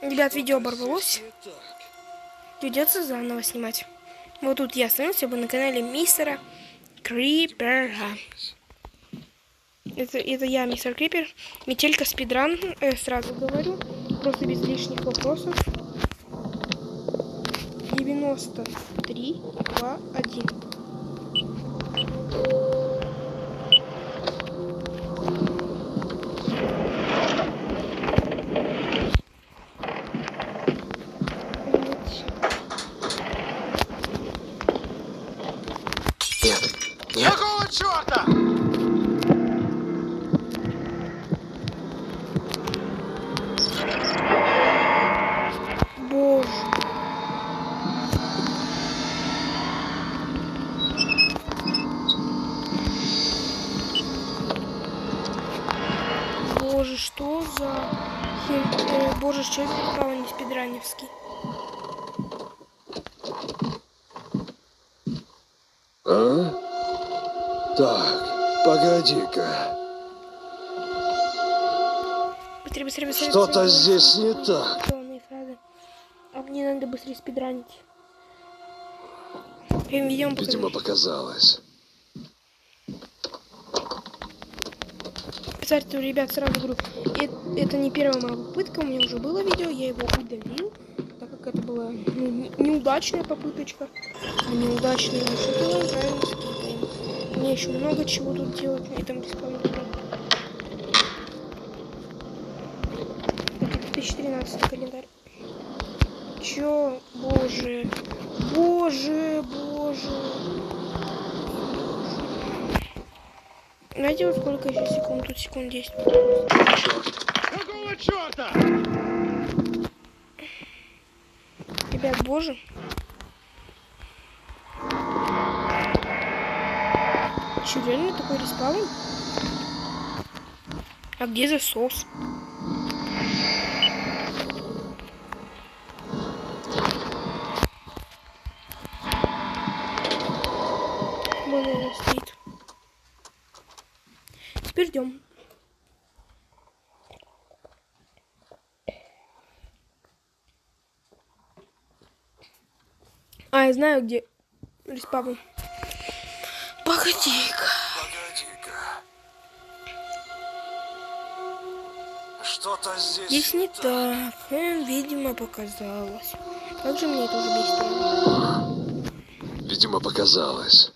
Ребят, видео оборвалось. Придется заново снимать. Вот тут я остановился бы на канале мистера Крипера. Это я, мистер Крипер. Метелька спидран, сразу говорю. Просто без лишних вопросов. 93, 2, 1. Нет. Какого черта? Боже. Боже, что за... Боже, что это попало не спидраневский? А? Так, погоди-ка. Быстрее, быстрее, быстрее. Что-то здесь не так. А мне надо быстрее спидранить. Видимо, показалось. Кстати, ребят, сразу говорю, это не первая моя попытка, у меня уже было видео, я его удалил, так как это была неудачная попыточка. А неудачная мы правильно скипаем. Мне еще много чего тут делать на этом бесплатном. 2013 календарь. Чё? Боже. Боже, боже. Знаете, вот сколько еще секунд? Тут секунд 10. Какого черта? Ребят, боже. Че, реально такой респаун? А где засос? Вон он стоит. Теперь ждем. А, я знаю, где респаун. Погоди-ка. Что-то Здесь не так. Видимо, показалось. Как же мне это уже бесит? Видимо, показалось.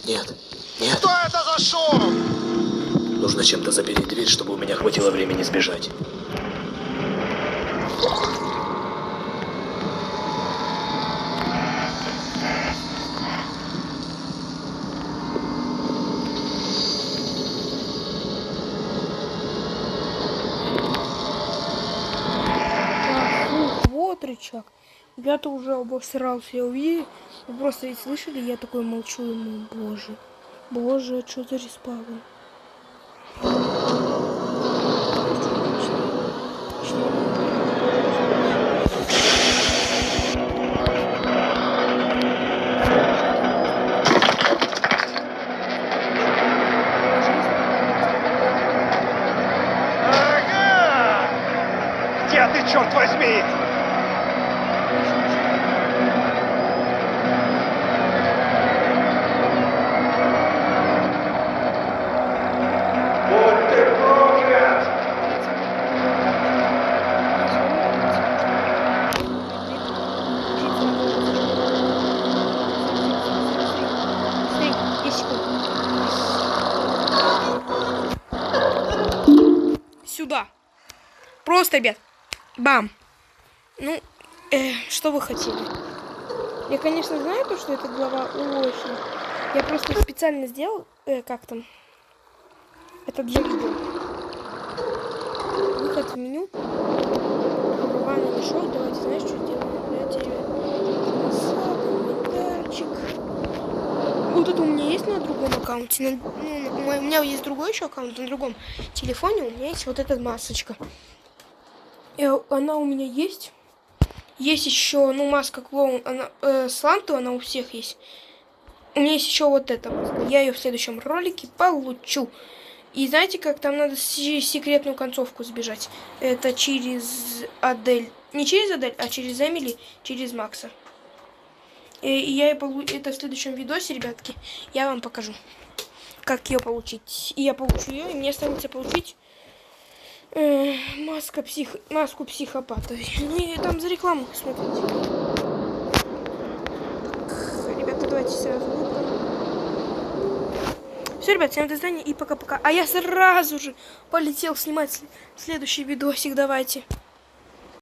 Нет, нет. Что это за шум? Нужно чем-то запереть дверь, чтобы у меня хватило времени сбежать. Вот рычаг. Ребята уже обосрался, я увидел. Вы просто ведь слышали, я такой молчу ему. Боже. Боже, что за респаун? Ага! Где ты, черт возьми? Будь ты проклят! Сюда. Просто, ребят. Бам. Ну, что вы хотели? Я, конечно, знаю, то, что это глава очень. Я просто специально сделал, как там, это для видео. Выход в меню. Глава нашел. Давайте, знаешь, что сделаем? Я тебе инвентарчик. Вот это у меня есть на другом аккаунте. У меня есть другой еще аккаунт на другом телефоне. У меня есть вот эта масочка. И она у меня есть. Есть еще, ну, маска клоун, она, Сланту, она у всех есть. У меня есть еще вот эта маска. Я ее в следующем ролике получу. И знаете, как там надо секретную концовку сбежать? Это через Адель. Не через Адель, а через Эмили, через Макса. И я это в следующем видосе, ребятки, я вам покажу, как ее получить. И я получу ее, и мне останется получить маску психопата. Ну и там за рекламу смотрите. Ребята, давайте сразу выберем. Все, ребят, всем до свидания и пока-пока. А я сразу же полетел снимать следующий видосик. Давайте.